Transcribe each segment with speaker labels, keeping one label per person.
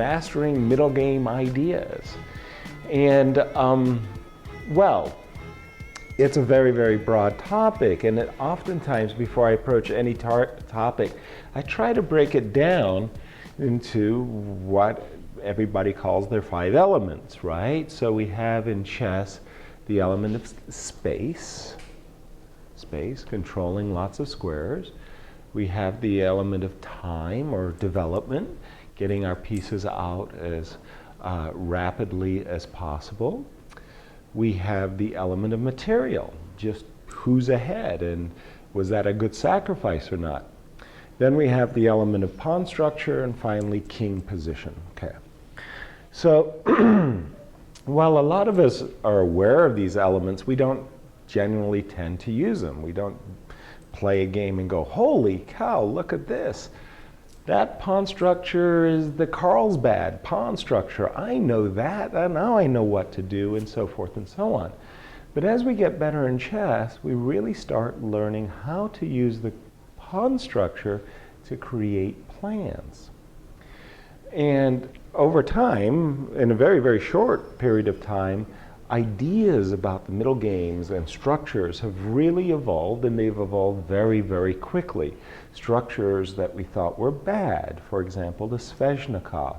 Speaker 1: mastering middle game ideas. And well, it's a very, very broad topic, and oftentimes before I approach any topic, I try to break it down into what everybody calls their 5 elements, right? So we have in chess the element of space, controlling lots of squares. We have the element of time or development, getting our pieces out as rapidly as possible. We have the element of material, just who's ahead and was that a good sacrifice or not. Then we have the element of pawn structure, and finally king position. Okay. So while a lot of us are aware of these elements, we don't genuinely tend to use them. We don't play a game and go, holy cow, look at this. That pawn structure is the Carlsbad pawn structure. I know that, and now I know what to do, and so forth and so on. But as we get better in chess, we really start learning how to use the pawn structure to create plans. And over time, in a very, very short period of time, ideas about the middle games and structures have really evolved, and they've evolved very, very quickly. Structures that we thought were bad, for example, the Sveshnikov,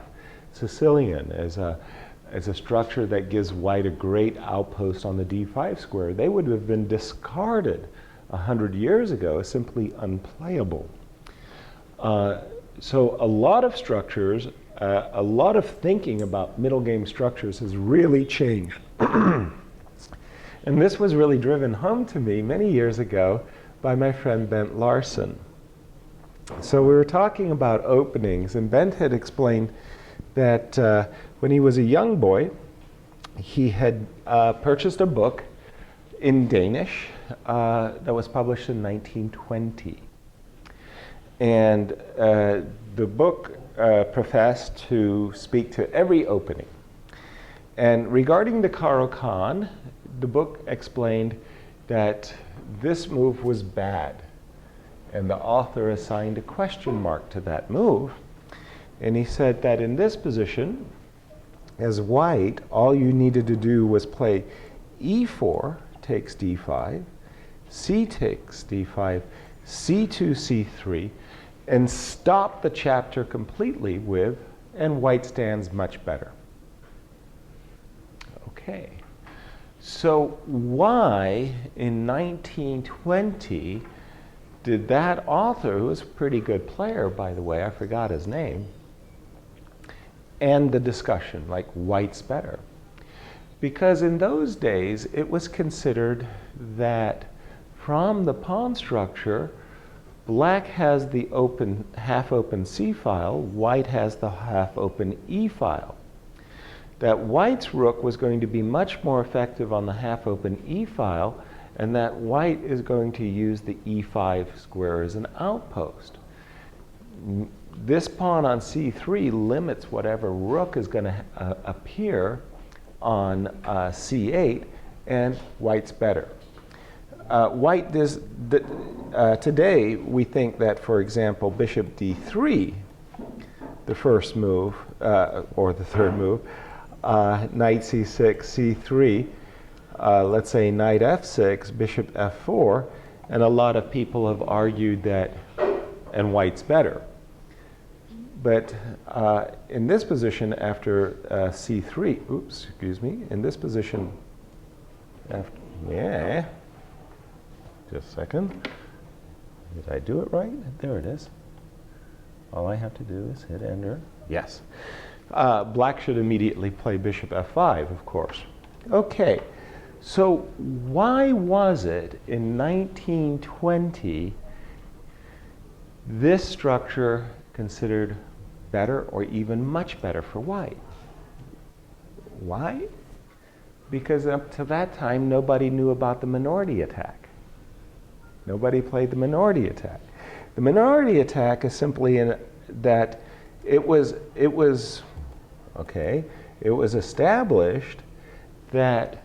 Speaker 1: Sicilian, as a structure that gives white a great outpost on the d5 square, they would have been discarded 100 years ago as simply unplayable. So a lot of structures, a lot of thinking about middle game structures has really changed. And this was really driven home to me many years ago by my friend Bent Larson. So we were talking about openings, and Bent had explained that when he was a young boy, he had purchased a book in Danish that was published in 1920. And the book professed to speak to every opening. And regarding the Caro-Kann, the book explained that this move was bad. And the author assigned a question mark to that move. And he said that in this position, as white, all you needed to do was play e4 takes d5, c takes d5, c2, c3, and stop the chapter completely with, and white stands much better. Okay, so why in 1920 did that author, who was a pretty good player, by the way, I forgot his name, end the discussion like white's better? Because in those days it was considered that from the pawn structure, black has the open, half-open C file, white has the half-open E file. That white's rook was going to be much more effective on the half-open E file, and that white is going to use the E5 square as an outpost. This pawn on C3 limits whatever rook is going to appear on C8, and white's better. White does, today we think that, for example, bishop d3, the first move, or the third move, knight c6, c3, let's say knight f6, bishop f4, and a lot of people have argued that, and white's better. But in this position after c3, oops, excuse me, in this position, after, yeah, just a second. Did I do it right? There it is. All I have to do is hit enter. Yes. Black should immediately play bishop f5, of course. Okay, so why was it in 1920 this structure considered better or even much better for white? Why? Because up to that time nobody knew about the minority attack. Nobody played the minority attack. The minority attack is simply in that it was established that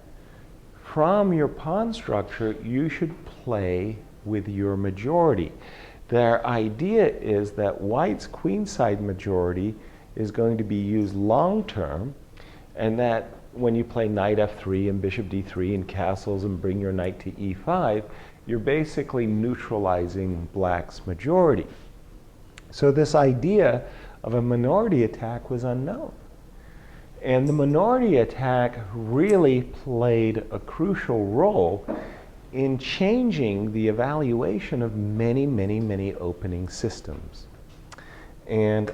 Speaker 1: from your pawn structure you should play with your majority. Their idea is that white's queenside majority is going to be used long term, and that when you play knight f3 and bishop d3 and castles and bring your knight to e5, you're basically neutralizing black's majority. So this idea of a minority attack was unknown. And the minority attack really played a crucial role in changing the evaluation of many, many, many opening systems. And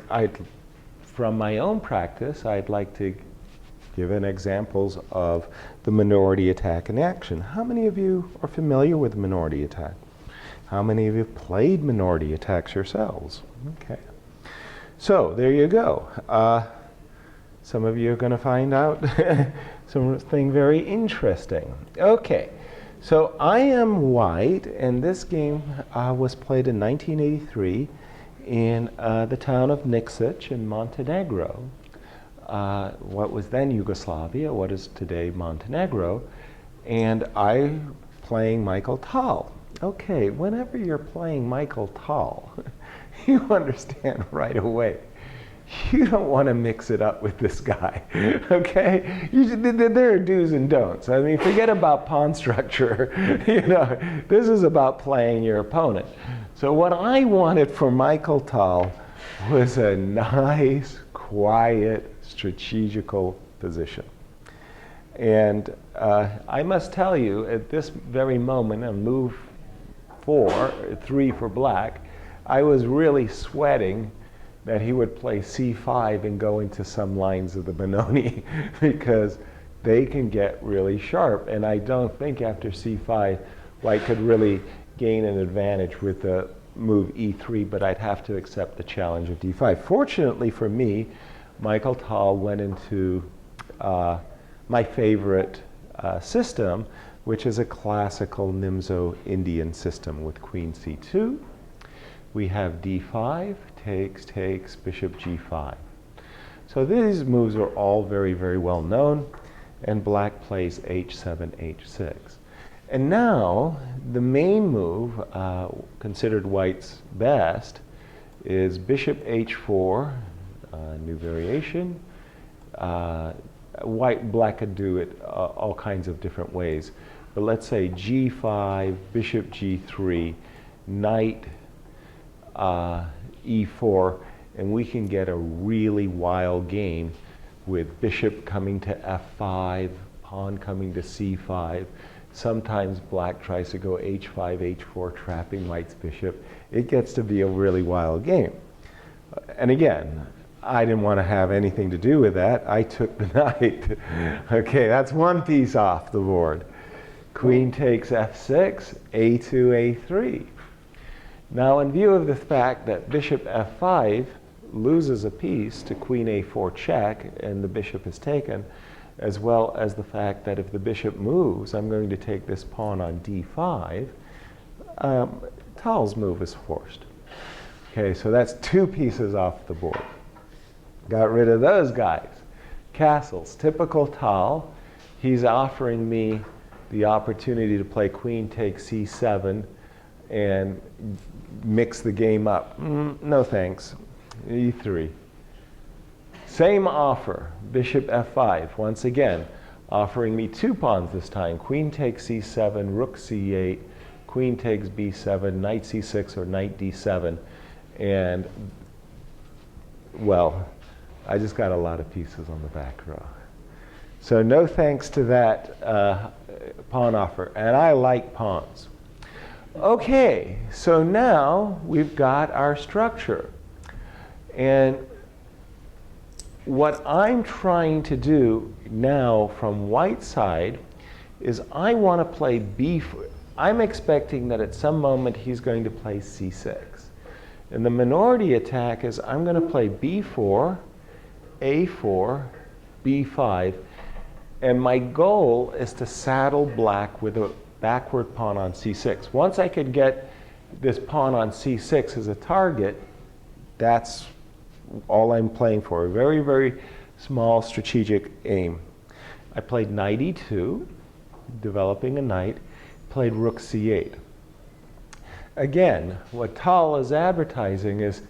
Speaker 1: from my own practice, I'd like to give examples of the minority attack in action. How many of you are familiar with minority attack? How many of you have played minority attacks yourselves? Okay. So there you go. Some of you are going to find out something very interesting. Okay. So I am white, and this game was played in 1983 in the town of Niksic in Montenegro, what was then Yugoslavia, what is today Montenegro, and I playing Mikhail Tal. Okay, whenever you're playing Mikhail Tal, you understand right away. You don't want to mix it up with this guy, okay? There are do's and don'ts. I mean, forget about pawn structure. You know, this is about playing your opponent. So what I wanted for Mikhail Tal was a nice, quiet, strategical position. And I must tell you, at this very moment, on move 3 for black, I was really sweating that he would play c5 and go into some lines of the Benoni because they can get really sharp. And I don't think after c5 white could really gain an advantage with the move e3, but I'd have to accept the challenge of d5. Fortunately for me, Mikhail Tal went into my favorite system, which is a classical Nimzo-Indian system with queen c2. We have d5, takes, bishop g5. So these moves are all very, very well known, and black plays h7, h6. And now, the main move, considered white's best, is bishop h4, new variation. Black could do it all kinds of different ways. But let's say g5, bishop g3, knight e4, and we can get a really wild game with bishop coming to f5, pawn coming to c5. Sometimes black tries to go h5, h4, trapping white's bishop. It gets to be a really wild game. And again, I didn't want to have anything to do with that. I took the knight. Okay, that's one piece off the board. Queen takes f6, a2, a3. Now, in view of the fact that bishop f5 loses a piece to queen a4 check, and the bishop is taken, as well as the fact that if the bishop moves, I'm going to take this pawn on d5, Tal's move is forced. Okay, so that's two pieces off the board. Got rid of those guys. Castles, typical Tal. He's offering me the opportunity to play queen takes c7 and mix the game up. No thanks. e3. Same offer, bishop f5. Once again, offering me two pawns this time. Queen takes c7, rook c8, queen takes b7, knight c6, or knight d7. And, well, I just got a lot of pieces on the back row. So no thanks to that pawn offer. And I like pawns. Okay, so now we've got our structure. And what I'm trying to do now from white side is I want to play b4. I'm expecting that at some moment he's going to play c6. And the minority attack is I'm going to play b4, a4, b5. And my goal is to saddle black with a backward pawn on c6. Once I could get this pawn on c6 as a target, that's all I'm playing for. A very, very small strategic aim. I played knight e2, developing a knight, played rook c8. Again, what Tal is advertising is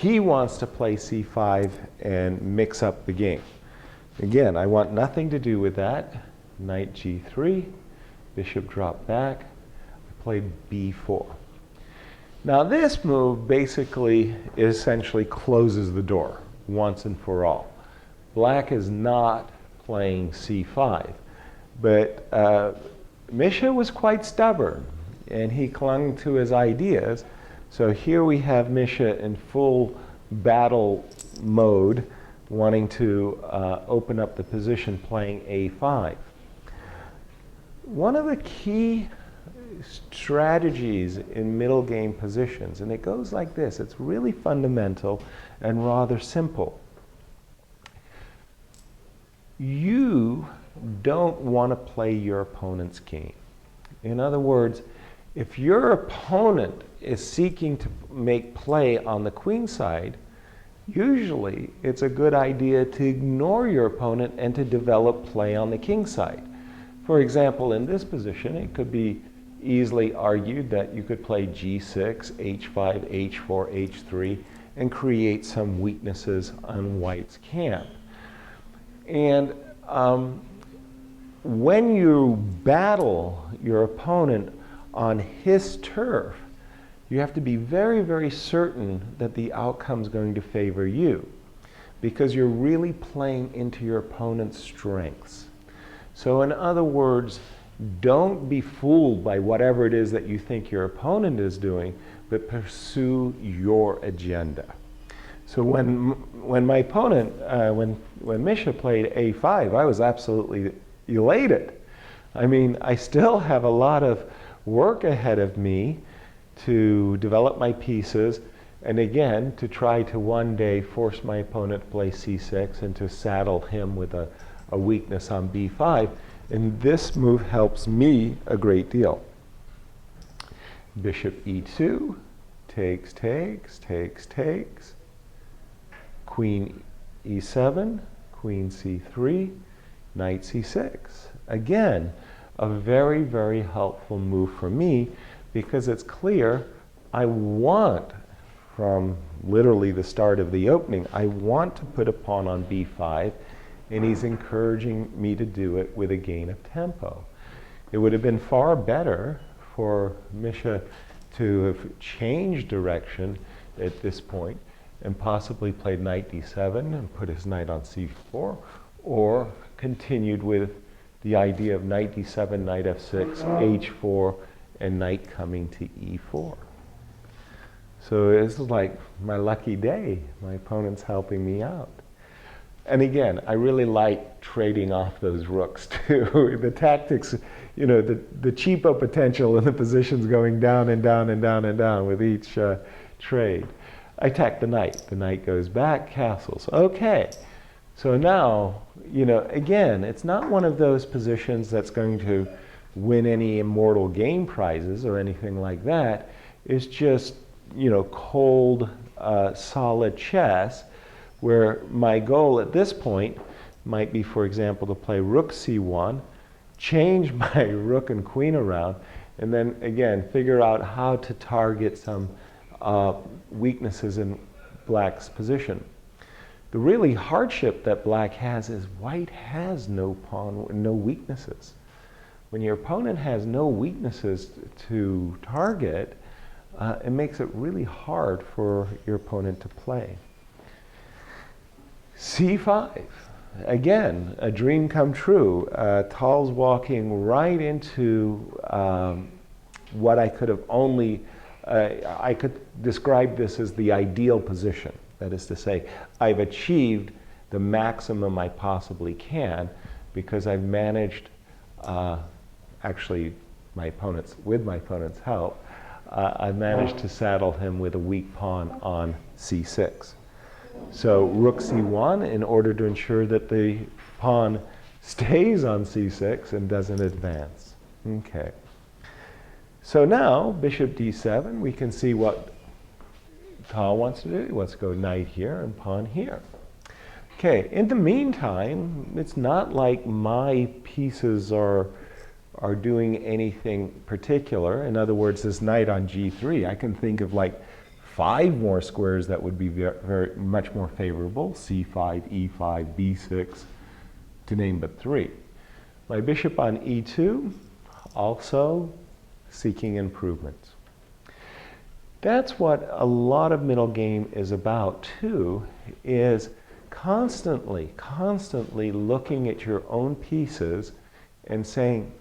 Speaker 1: He wants to play c5 and mix up the game. Again, I want nothing to do with that. Knight g3, bishop drop back. I played b4. Now this move basically essentially closes the door once and for all. Black is not playing c5, but Misha was quite stubborn and he clung to his ideas. So here we have Misha in full battle mode, wanting to open up the position playing a5. One of the key strategies in middle game positions, and it goes like this, it's really fundamental and rather simple. You don't want to play your opponent's game. In other words, if your opponent is seeking to make play on the queen side, usually it's a good idea to ignore your opponent and to develop play on the king side. For example, in this position, it could be easily argued that you could play g6, h5, h4, h3, and create some weaknesses on white's camp. And when you battle your opponent on his turf, you have to be very, very certain that the outcome is going to favor you, because you're really playing into your opponent's strengths. So in other words, don't be fooled by whatever it is that you think your opponent is doing, but pursue your agenda. So when my opponent, when Misha played a5, I was absolutely elated. I mean, I still have a lot of work ahead of me to develop my pieces, and again, to try to one day force my opponent to play c6 and to saddle him with a weakness on b5. And this move helps me a great deal. Bishop e2, takes, takes, takes, takes. Queen e7, queen c3, knight c6. Again, a very, very helpful move for me, because it's clear I want, from literally the start of the opening, I want to put a pawn on b5, and he's encouraging me to do it with a gain of tempo. It would have been far better for Misha to have changed direction at this point and possibly played knight d7 and put his knight on c4, or continued with the idea of knight d7, knight f6, h4, and knight coming to e4. So this is like my lucky day. My opponent's helping me out. And again, I really like trading off those rooks too. The tactics, you know, the cheapo potential and the positions going down and down and down and down with each trade. I attack the knight. The knight goes back, castles. Okay. So now, you know, again, it's not one of those positions that's going to win any immortal game prizes or anything like that. It's just, you know, cold, solid chess, where my goal at this point might be, for example, to play rook c1, change my rook and queen around, and then again figure out how to target some weaknesses in black's position. The really hardship that black has is white has no pawn, no weaknesses. When your opponent has no weaknesses to target, it makes it really hard for your opponent to play. c5, again, a dream come true. Tal's walking right into what I could have only, I could describe this as the ideal position. That is to say, I've achieved the maximum I possibly can because I've managed, actually with my opponent's help, I've managed to saddle him with a weak pawn on c6. So rook c1 in order to ensure that the pawn stays on c6 and doesn't advance. Okay. So now, bishop d7, we can see what Tal wants to do. He wants to go knight here and pawn here. Okay, in the meantime, it's not like my pieces are doing anything particular. In other words, this knight on g3, I can think of like 5 more squares that would be very much more favorable, c5, e5, b6, to name but 3. My bishop on e2, also seeking improvements. That's what a lot of middle game is about too, is constantly looking at your own pieces and saying,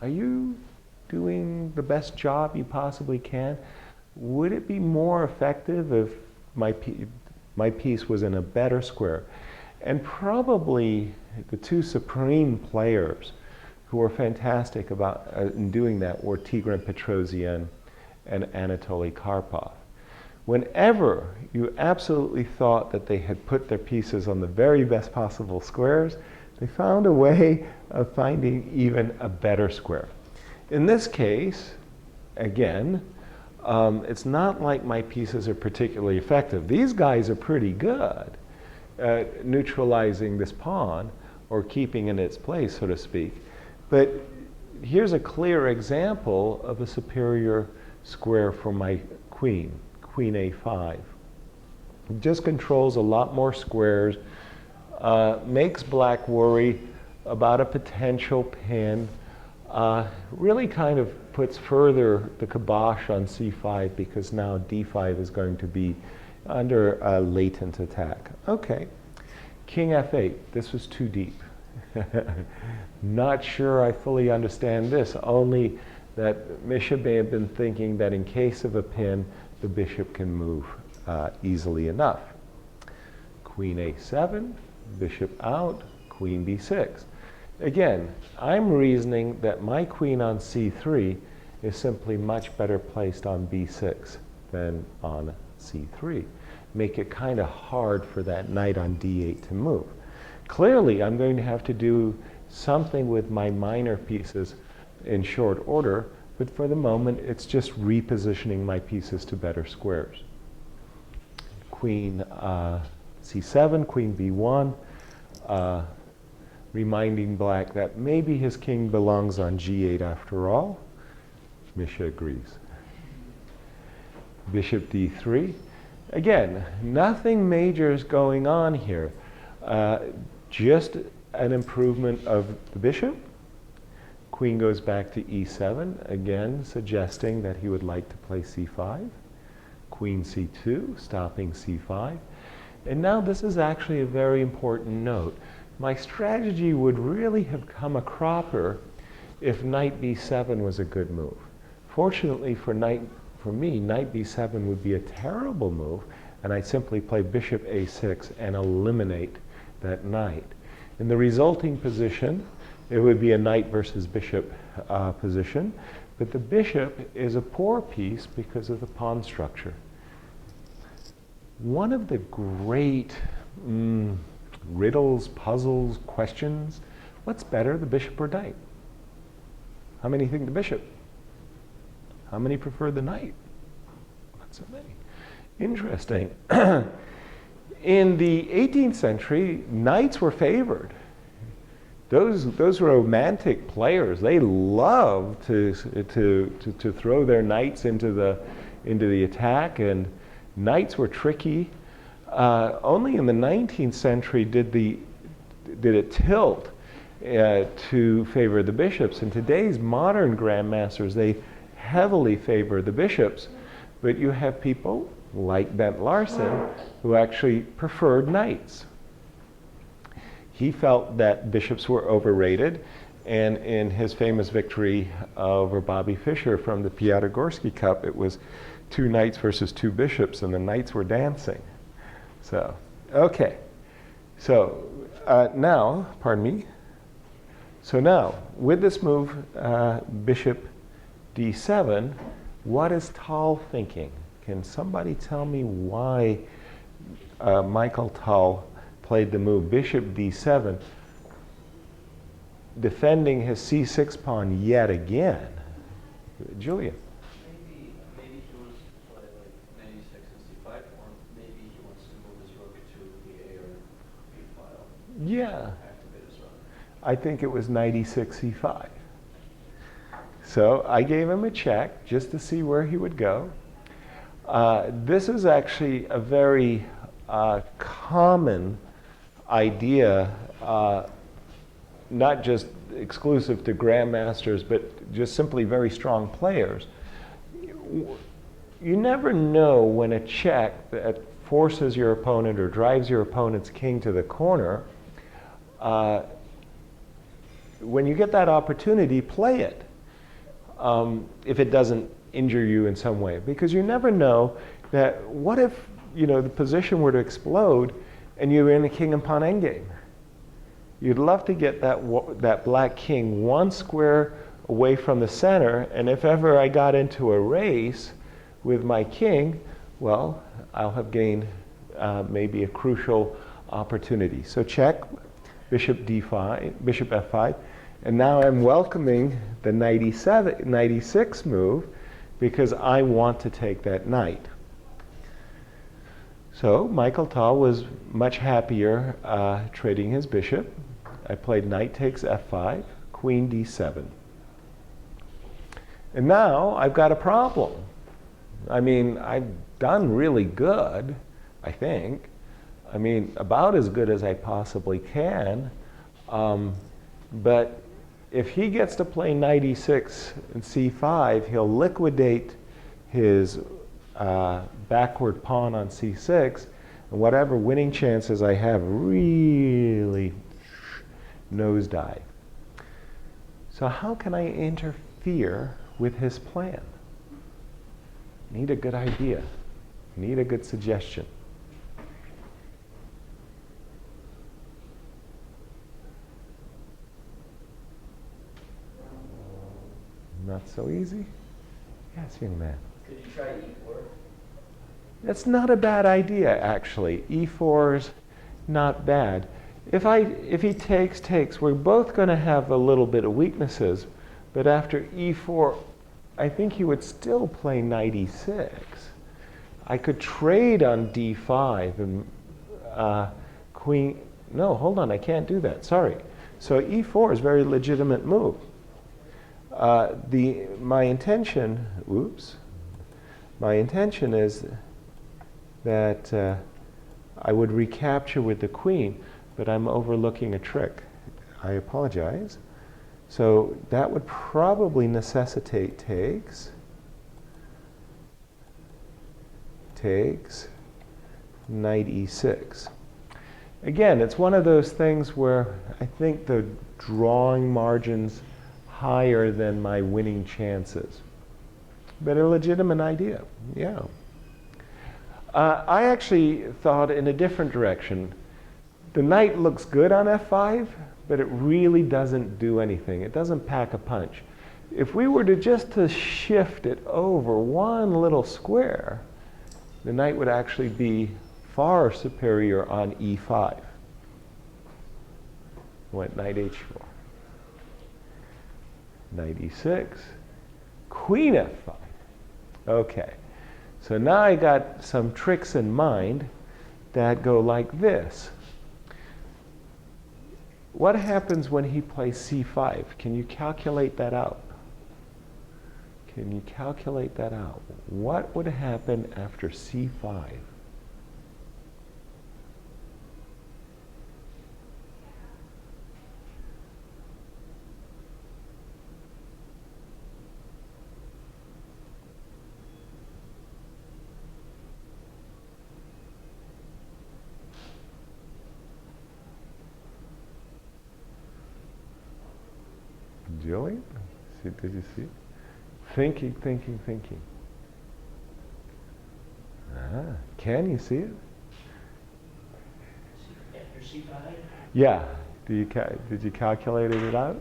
Speaker 1: are you doing the best job you possibly can? Would it be more effective if my piece was in a better square? And probably the 2 supreme players who were fantastic about in doing that were Tigran Petrosian and Anatoly Karpov. Whenever you absolutely thought that they had put their pieces on the very best possible squares, they found a way of finding even a better square. In this case, again, it's not like my pieces are particularly effective. These guys are pretty good at neutralizing this pawn or keeping in its place, so to speak. But here's a clear example of a superior square for my queen, queen a5. It just controls a lot more squares, makes black worry about a potential pin, really kind of puts further the kibosh on c5 because now d5 is going to be under a latent attack. Okay, king f8, this was too deep. Not sure I fully understand this, only that Misha may have been thinking that in case of a pin, the bishop can move easily enough. Queen a7, bishop out, queen b6. Again, I'm reasoning that my queen on c3 is simply much better placed on b6 than on c3. Make it kind of hard for that knight on d8 to move. Clearly, I'm going to have to do something with my minor pieces in short order, but for the moment, it's just repositioning my pieces to better squares. Queen c7, queen b1, reminding black that maybe his king belongs on g8 after all. Misha agrees. Bishop d3. Again, nothing major is going on here. Just an improvement of the bishop. Queen goes back to e7, again suggesting that he would like to play c5. Queen c2, stopping c5. And now this is actually a very important note. My strategy would really have come a cropper if knight b7 was a good move. Fortunately for me, knight b7 would be a terrible move, and I'd simply play bishop a6 and eliminate that knight. In the resulting position, it would be a knight versus bishop position, but the bishop is a poor piece because of the pawn structure. One of the great riddles, puzzles, questions, what's better, the bishop or knight? How many think the bishop? How many prefer the knight? Not so many. Interesting. In the 18th century, knights were favored. Those romantic players, they loved to throw their knights into the attack, and knights were tricky. Only in the 19th century did it tilt to favor the bishops. In today's modern grandmasters, they heavily favor the bishops, but you have people like Bent Larsen who actually preferred knights. He felt that bishops were overrated, and in his famous victory over Bobby Fischer from the Piatigorsky Cup, it was 2 knights versus 2 bishops, and the knights were dancing. So, okay. So now, pardon me. So now, with this move, bishop d7, what is Tal thinking? Can somebody tell me why Mikhail Tal played the move bishop d7, defending his c6 pawn yet again? Julian.
Speaker 2: Maybe he wants to play like knight e6 and c5, or maybe he wants to move his rook to the a or b file.
Speaker 1: Yeah.
Speaker 2: Activate his rook.
Speaker 1: I think it was knight e6, c5. So I gave him a check just to see where he would go. This is actually a very common idea, not just exclusive to grandmasters, but just simply very strong players. You never know when a check that forces your opponent or drives your opponent's king to the corner, when you get that opportunity, play it, if it doesn't injure you in some way. Because you never know that what if, you know, the position were to explode and you're in a king and pawn endgame. You'd love to get that black king one square away from the center, and if ever I got into a race with my king, well, I'll have gained maybe a crucial opportunity. So check, bishop d5, bishop f5, and now I'm welcoming the 96 move because I want to take that knight. So Mikhail Tal was much happier trading his bishop. I played knight takes f5, queen d7. And now I've got a problem. I mean, I've done really good, I think. I mean, about as good as I possibly can. But if he gets to play knight e6 and c5, he'll liquidate his backward pawn on c6, and whatever winning chances I have really nosedive. So how can I interfere with his plan? Need a good idea. Need a good suggestion. Not so easy? Yes, young man.
Speaker 2: Could you try e4?
Speaker 1: That's not a bad idea, actually. e4's not bad. If he takes, we're both going to have a little bit of weaknesses, but after e4, I think he would still play knight e6. I could trade on d5 and queen. No, hold on, I can't do that. Sorry. So e4 is a very legitimate move. My intention is that I would recapture with the queen, but I'm overlooking a trick. I apologize. So that would probably necessitate takes, knight e6. Again, it's one of those things where I think the drawing margin's higher than my winning chances. But a legitimate idea, yeah. I actually thought in a different direction. The knight looks good on f5, but it really doesn't do anything. It doesn't pack a punch. If we were to just shift it over one little square, the knight would actually be far superior on e5. Went knight h4. Knight e6, queen f5. Okay, so now I got some tricks in mind that go like this. What happens when he plays c5? Can you calculate that out? Can you calculate that out? What would happen after c5? Julian? Did you see? Thinking, thinking, thinking. Can you see it?
Speaker 2: After c5?
Speaker 1: Yeah. Did you calculate it out?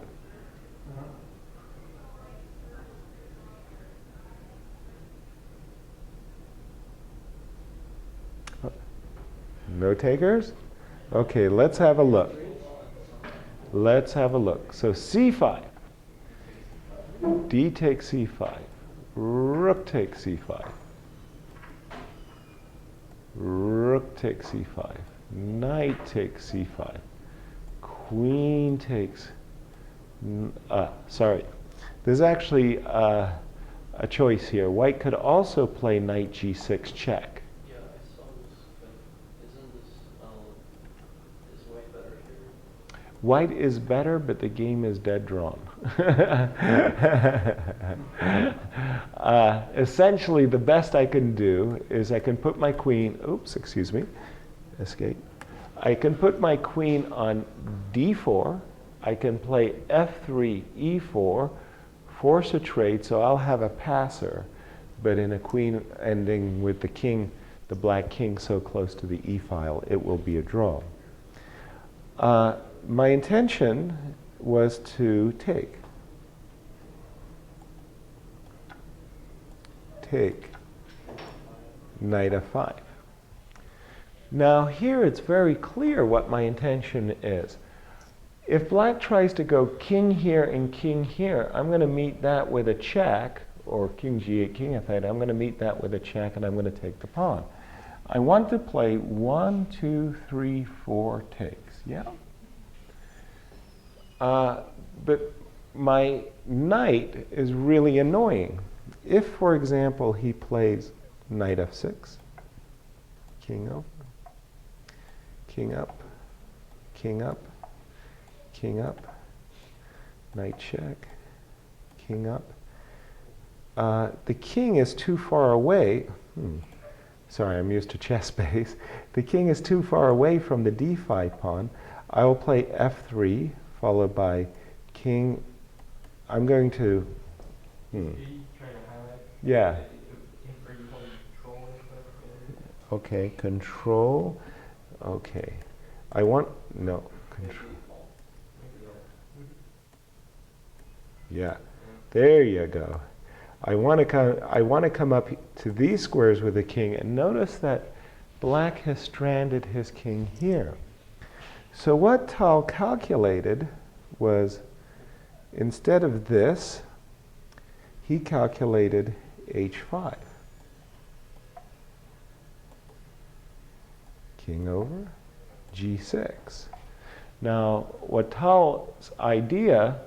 Speaker 1: No takers? Okay, let's have a look. Let's have a look. So c5. D takes c5. Rook takes c5. Rook takes c5. Knight takes c5. Queen takes... sorry. There's actually a choice here. White could also play knight g6 check.
Speaker 2: Yeah, I saw this, but isn't this, is white better here?
Speaker 1: White is better, but the game is dead drawn. Essentially, the best I can do is I can put my queen, oops, excuse me, escape. I can put my queen on d4. I can play f3, e4, force a trade, so I'll have a passer, but in a queen ending with the king, the black king so close to the e file, it will be a draw. My intention was to take. Knight f5. Now here it's very clear what my intention is. If black tries to go king here and king here, I'm going to meet that with a check, or king g8, king f8. I'm going to meet that with a check, and I'm going to take the pawn. I want to play 1, 2, 3, 4 takes. Yeah? But my knight is really annoying. If, for example, he plays knight f6, king over, king up, king up, king up, knight check, king up. The king is too far away. Sorry, I'm used to chess base. The king is too far away from the d5 pawn. I will play f3, followed by king. I'm going to. Yeah. Okay, control. Okay. I want. No. Control. Yeah. There you go. I want to come up to these squares with the king, and notice that black has stranded his king here. So what Tal calculated was, instead of this, he calculated h5. King over, g6. Now, what Tal's idea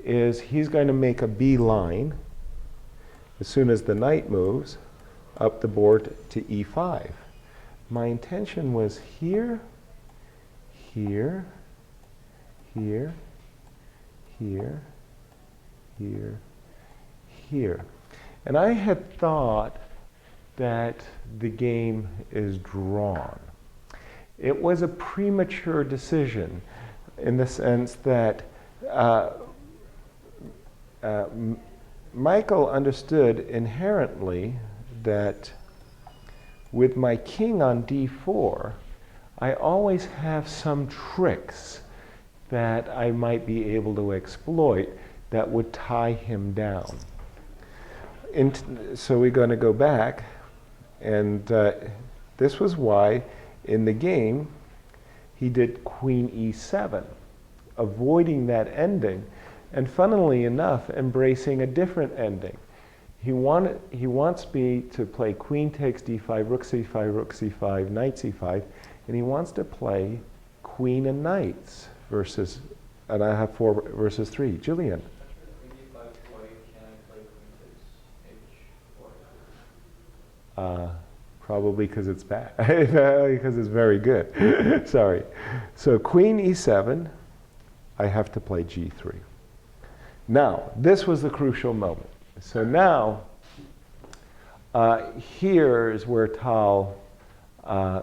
Speaker 1: is he's going to make a B line as soon as the knight moves up the board to e5. My intention was here, here, here, here, here, here. And I had thought that the game is drawn. It was a premature decision in the sense that Michael understood inherently that with my king on d4, I always have some tricks that I might be able to exploit that would tie him down. So we're going to go back, and this was why in the game he did queen e7, avoiding that ending, and funnily enough, embracing a different ending. He wants me to play queen takes d5, rook c5, rook c5, knight c5, and he wants to play queen and knights versus, and I have 4 versus 3. Julian. Probably because it's bad, because it's very good. Sorry. So queen e7, I have to play g3. Now, this was the crucial moment. So now, here is where Tal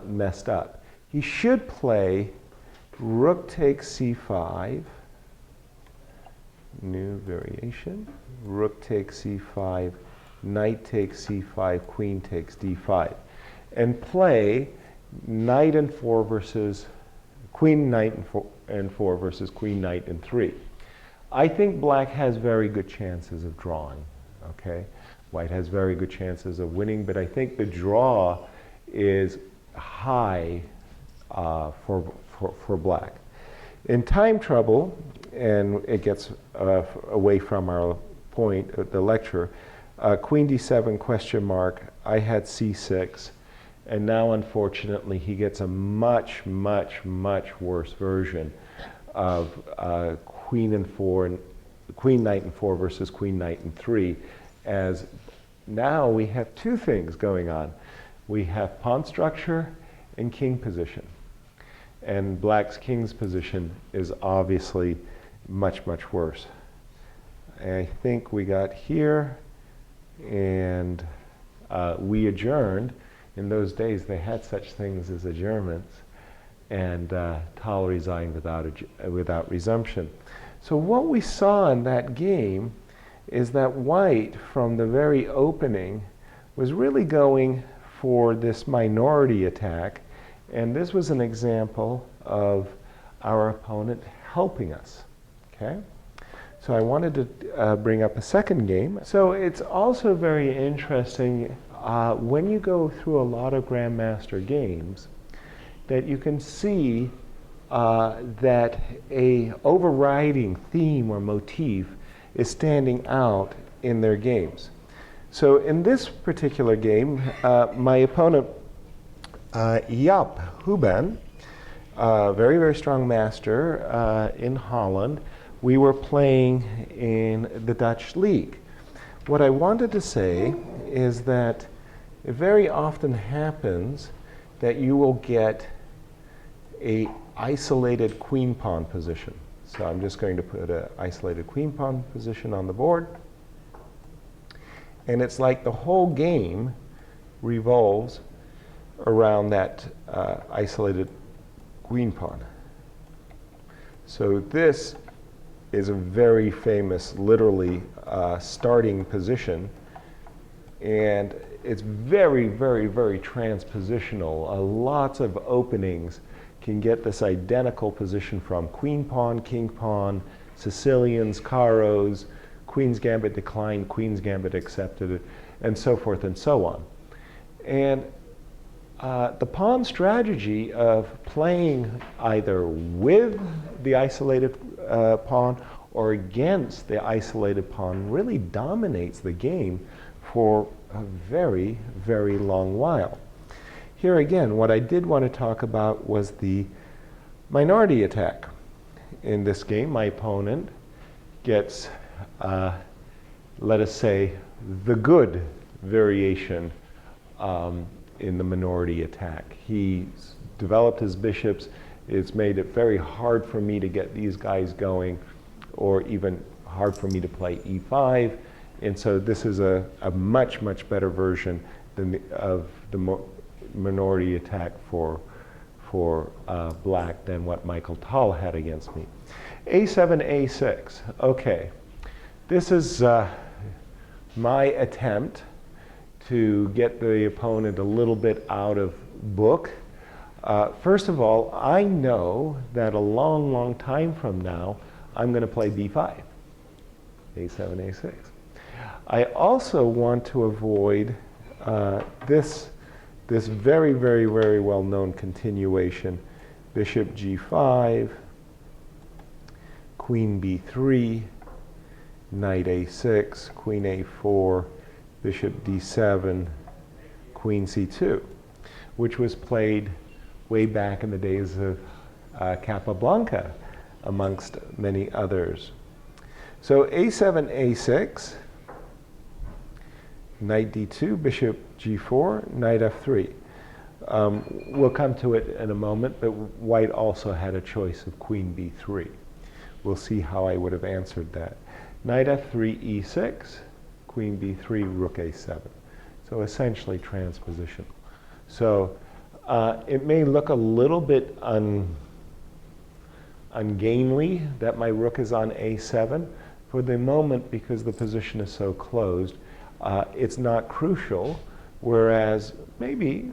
Speaker 1: messed up. He should play rook takes c5, new variation, rook takes c5, knight takes c5, queen takes d5, and play knight and 4 versus queen knight and 4 versus queen knight and 3. I think black has very good chances of drawing. Okay, white has very good chances of winning, but I think the draw is high for black. In time trouble, and it gets away from our point, the lecture, queen d7 question mark, I had c6, and now unfortunately he gets a much, much, much worse version of queen and 4, and queen knight and 4 versus queen knight and 3, as now we have two things going on. We have pawn structure and king position. And black's king's position is obviously much, much worse. I think we got here, and we adjourned. In those days, they had such things as adjournments, and Tal resigned without resumption. So what we saw in that game is that white, from the very opening, was really going for this minority attack, and this was an example of our opponent helping us. Okay? So I wanted to bring up a second game. So it's also very interesting when you go through a lot of Grandmaster games that you can see that a overriding theme or motif is standing out in their games. So in this particular game, my opponent, Jaap Houben, very, very strong master in Holland, we were playing in the Dutch league. What I wanted to say is that it very often happens that you will get a isolated queen pawn position. So I'm just going to put an isolated queen pawn position on the board. And it's like the whole game revolves around that isolated queen pawn. So this is a very famous, literally, starting position. And it's very, very, very transpositional. Lots of openings can get this identical position from queen pawn, king pawn, Sicilians, Caros, queen's gambit declined, queen's gambit accepted, and so forth and so on. And the pawn strategy of playing either with the isolated pawn or against the isolated pawn really dominates the game for a very, very long while. Here again, what I did want to talk about was the minority attack. In this game, my opponent gets, let us say, the good variation in the minority attack. He's developed his bishops. It's made it very hard for me to get these guys going, or even hard for me to play e5. And so this is a much, much better version than of the minority attack for black than what Mikhail Tal had against me. a7, a6. Okay. This is my attempt to get the opponent a little bit out of book. First of all, I know that a long, long time from now, I'm going to play b5, a7, a6. I also want to avoid this very, very, very well-known continuation, bishop g5, queen b3, knight a6, queen a4, bishop d7, queen c2, which was played way back in the days of Capablanca, amongst many others. So a7, a6, knight d2, bishop g4, knight f3. We'll come to it in a moment, but white also had a choice of queen b3. We'll see how I would have answered that. Knight f3, e6, queen b3, rook a7. So essentially transpositional. So it may look a little bit ungainly that my rook is on a7. For the moment, because the position is so closed, it's not crucial, whereas maybe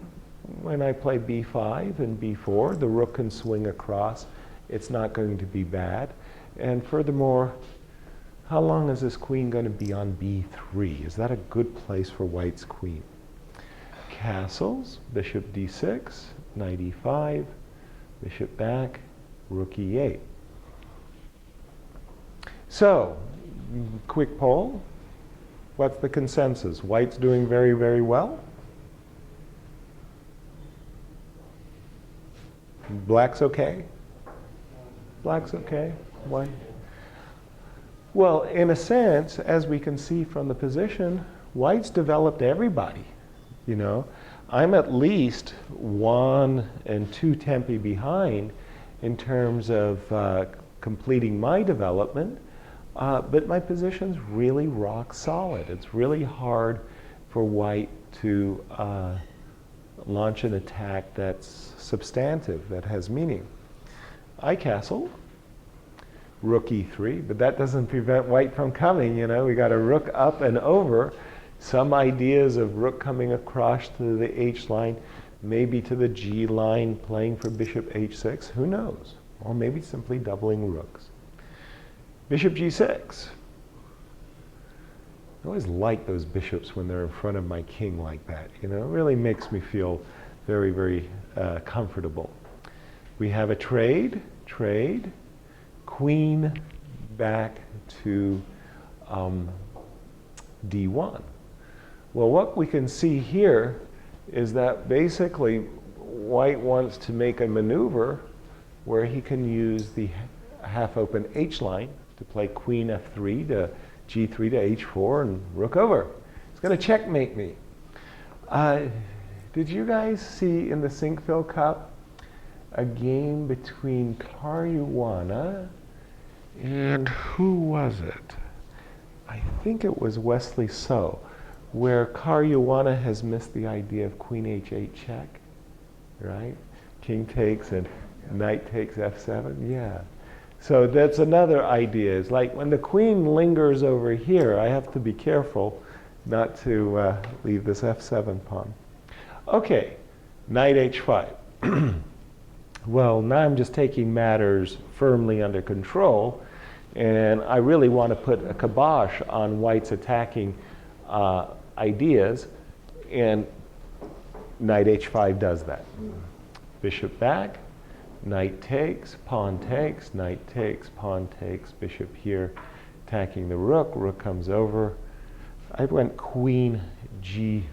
Speaker 1: when I play b5 and b4, the rook can swing across. It's not going to be bad. And furthermore, how long is this queen going to be on b3? Is that a good place for white's queen? Castles, bishop d6, knight e5, bishop back, rook e8. So, quick poll. What's the consensus? White's doing very, very well. Black's okay? Black's okay? Why? Well, in a sense, as we can see from the position, White's developed everybody, you know. I'm at least 1 and 2 tempi behind in terms of completing my development, but my position's really rock solid. It's really hard for White to launch an attack that's substantive, that has meaning. I castle, rook e3, but that doesn't prevent White from coming, you know. We got a rook up and over. Some ideas of rook coming across to the h line, maybe to the g line, playing for bishop h6, who knows? Or maybe simply doubling rooks. Bishop g6. I always like those bishops when they're in front of my king like that, you know. It really makes me feel very, very comfortable. We have a trade, queen back to d1. Well, what we can see here is that basically White wants to make a maneuver where he can use the half-open h line to play queen f3 to g3 to h4 and rook over. It's going to checkmate me. Did you guys see in the Sinkville Cup a game between Caruana and who was it? I think it was Wesley So, where Caruana has missed the idea of queen h8 check, right? King takes and knight takes f7, yeah. So that's another idea. It's like when the queen lingers over here, I have to be careful not to leave this f7 pawn. Okay, knight h5. Well, now I'm just taking matters firmly under control, and I really want to put a kibosh on White's attacking ideas, and knight h5 does that. Bishop back, knight takes, pawn takes, knight takes, pawn takes, bishop here attacking the rook, rook comes over. I went queen g5.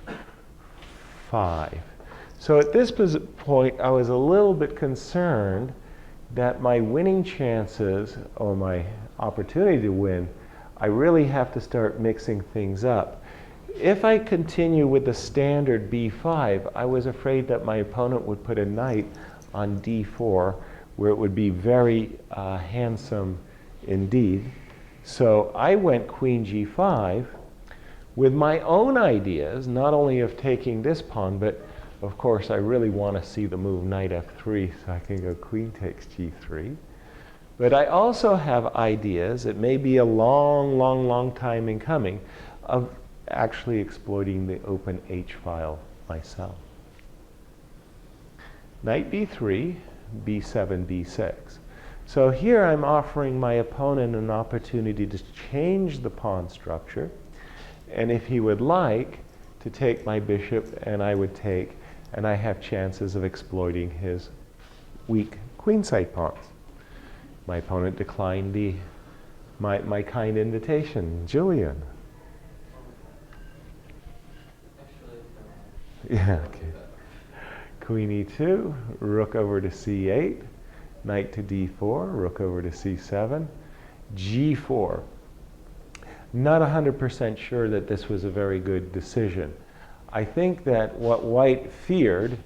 Speaker 1: So at this point, I was a little bit concerned that my winning chances, or my opportunity to win, I really have to start mixing things up. If I continue with the standard b5, I was afraid that my opponent would put a knight on d4, where it would be very handsome indeed. So I went queen g5 with my own ideas, not only of taking this pawn, but of course I really want to see the move knight f3 so I can go queen takes g3. But I also have ideas, it may be a long, long, long time in coming, of actually exploiting the open h file myself. Knight b3, b7, b6. So here I'm offering my opponent an opportunity to change the pawn structure, and if he would like to take my bishop, and I would take, and I have chances of exploiting his weak queenside pawns. My opponent declined my kind invitation. Julian. Yeah, okay. Queen e2, rook over to c8, knight to d4, rook over to c7, g4. Not 100% sure that this was a very good decision. I think that what White feared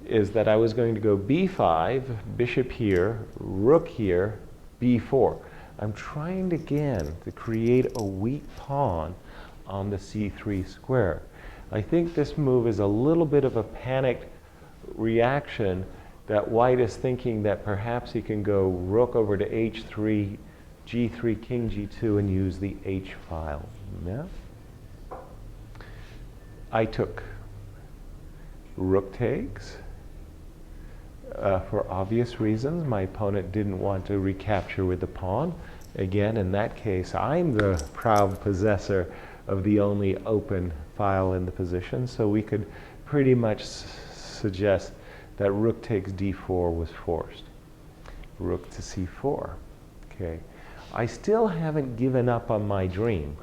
Speaker 1: is that I was going to go b5, bishop here, rook here, b4. I'm trying again to create a weak pawn on the c3 square. I think this move is a little bit of a panicked reaction that White is thinking that perhaps he can go rook over to h3, g3, king g2, and use the h file. Yeah? I took rook takes. For obvious reasons, my opponent didn't want to recapture with the pawn. Again, in that case, I'm the proud possessor of the only open file in the position, so we could pretty much suggest that rook takes d4 was forced. Rook to c4. Okay. I still haven't given up on my dream.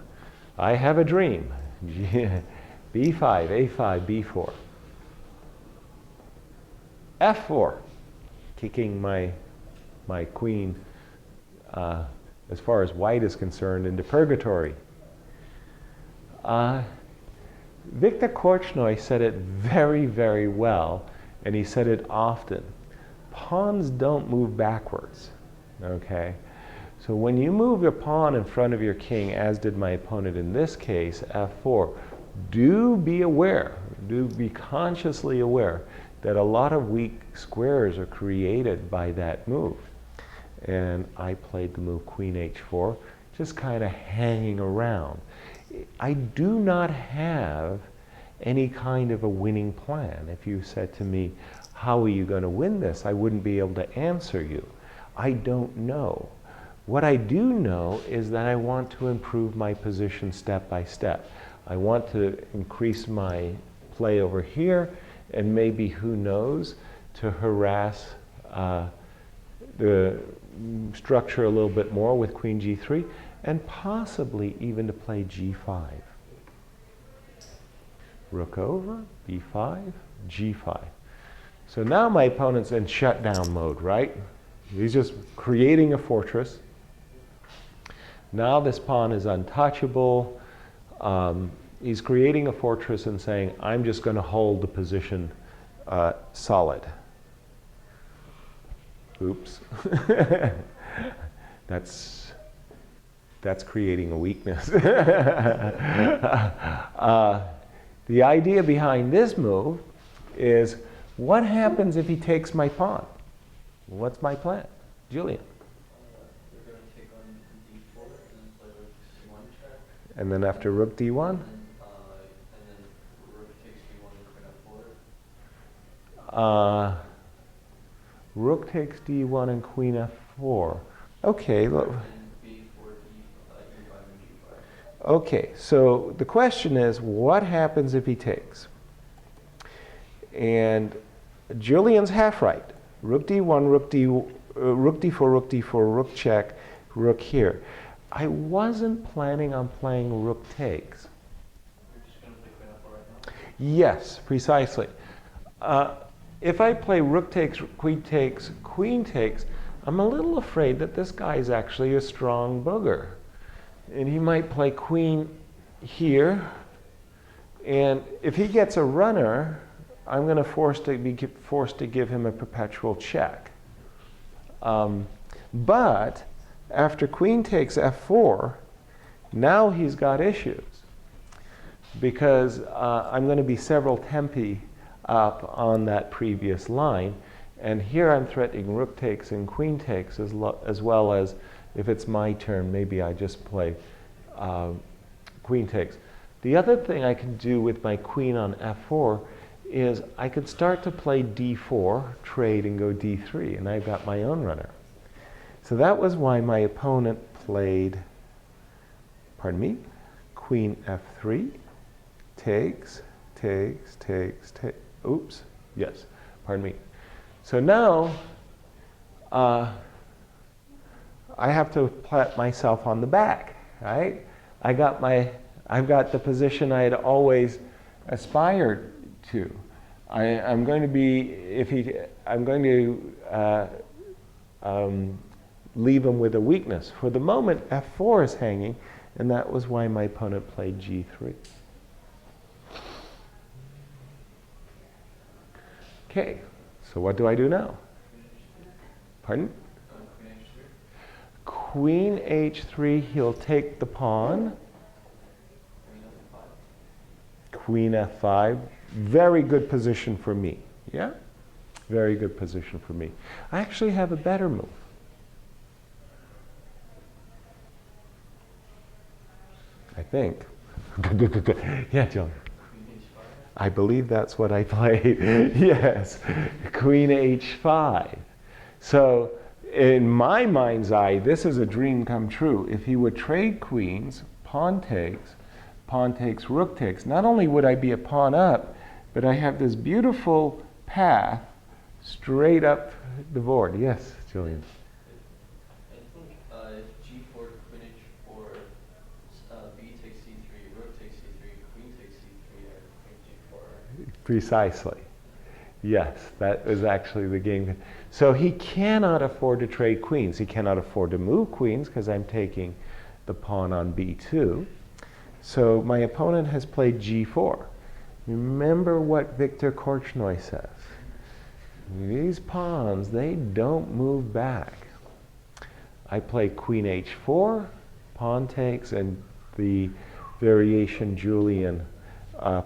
Speaker 1: I have a dream. b5, a5, b4. f4, kicking my queen, as far as White is concerned, into purgatory. Viktor Korchnoi said it very, very well, and he said it often. Pawns don't move backwards, okay? So when you move your pawn in front of your king, as did my opponent in this case, f4, do be aware, do be consciously aware that a lot of weak squares are created by that move. And I played the move queen h4, just kind of hanging around. I do not have any kind of a winning plan. If you said to me, how are you going to win this? I wouldn't be able to answer you. I don't know. What I do know is that I want to improve my position step by step. I want to increase my play over here, and maybe, who knows, to harass the structure a little bit more with queen g3, and possibly even to play g5. Rook over, b5, g5. So now my opponent's in shutdown mode, right? He's just creating a fortress. Now this pawn is untouchable. He's creating a fortress and saying, I'm just going to hold the position solid. Oops. That's creating a weakness. The idea behind this move is, what happens if he takes my pawn? What's my plan? Julian?
Speaker 2: We're going to take on d4 and then play rook c1 check.
Speaker 1: And then after rook d1?
Speaker 2: And then rook takes d1 and queen f4.
Speaker 1: Rook takes d1 and queen f4. Okay. Look.
Speaker 2: And b4, e5 and g5.
Speaker 1: Okay, so the question is, what happens if he takes? And Julian's half right. Rook d1, rook d4, rook d4, rook check, rook here. I wasn't planning on playing rook takes.
Speaker 2: You're just going to play queen f4 right now?
Speaker 1: Yes, precisely. If I play rook takes, queen takes, I'm a little afraid that this guy is actually a strong booger. And he might play queen here. And if he gets a runner, I'm going to be forced to give him a perpetual check. But after queen takes f4, now he's got issues. Because I'm going to be several tempi up on that previous line. And here I'm threatening rook takes and queen takes, as well as, if it's my turn, maybe I just play queen takes. The other thing I can do with my queen on f4 is I could start to play d4, trade, and go d3, and I've got my own runner. So that was why my opponent played, pardon me, queen f3, takes, oops, yes, pardon me. So now I have to pat myself on the back, right? I've got the position I had always aspired to. I'm going to leave him with a weakness. For the moment, f4 is hanging, and that was why my opponent played g3. Okay, so what do I do now? Pardon? Queen h3, he'll take the pawn. Queen f5, very good position for me. Yeah? Very good position for me. I actually have a better move. I think. Yeah, John. I believe that's what I played. Yes, queen h5. So in my mind's eye, this is a dream come true. If he would trade queens, pawn takes, rook takes, not only would I be a pawn up, but I have this beautiful path straight up the board. Yes, Julian.
Speaker 2: I think g4, queen h4, b takes c3, rook takes c3, queen takes c3, and queen g4.
Speaker 1: Precisely. Yes, that is actually the game. So he cannot afford to trade queens. He cannot afford to move queens because I'm taking the pawn on b2. So my opponent has played g4. Remember what Victor Korchnoi says. These pawns, they don't move back. I play queen h4, pawn takes, and the variation Julian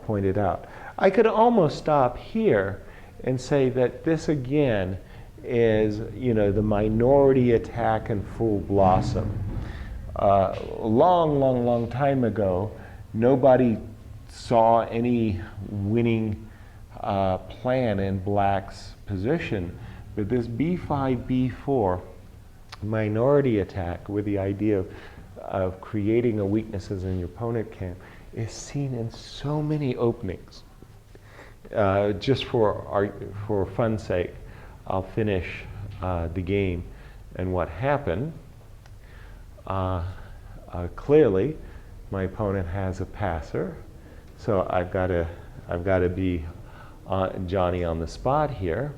Speaker 1: pointed out. I could almost stop here and say that this again is, the minority attack in full blossom. A long time ago, nobody saw any winning plan in black's position, but this b5, b4 minority attack with the idea of creating a weaknesses in your opponent camp is seen in so many openings. Just for fun's sake, I'll finish the game and what happened. Clearly, my opponent has a passer, so I've got to be Johnny on the spot here.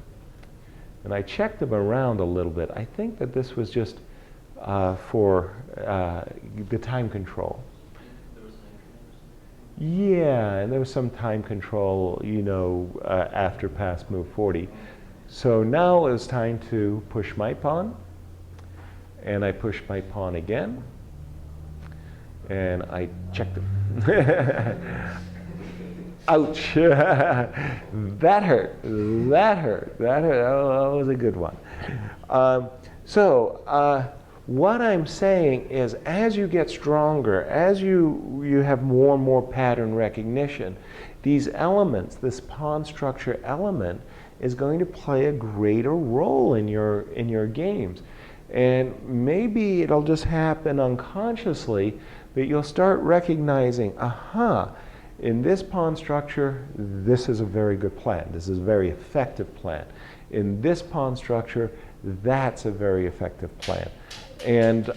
Speaker 1: And I checked them around a little bit. I think that this was just for the time control. Yeah, and there was some time control, after pass move 40. So now it's time to push my pawn. And I push my pawn again. And I checked him. Ouch. That hurt. That hurt. That was a good one. What I'm saying is, as you get stronger, as you have more and more pattern recognition, these elements, this pawn structure element, is going to play a greater role in your games. And maybe it'll just happen unconsciously, but you'll start recognizing, in this pawn structure, this is a very good plan. This is a very effective plan. In this pawn structure, that's a very effective plan. And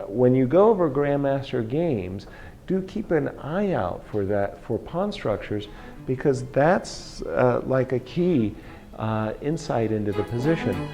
Speaker 1: when you go over Grandmaster games, do keep an eye out for pawn structures, because that's like a key insight into the position.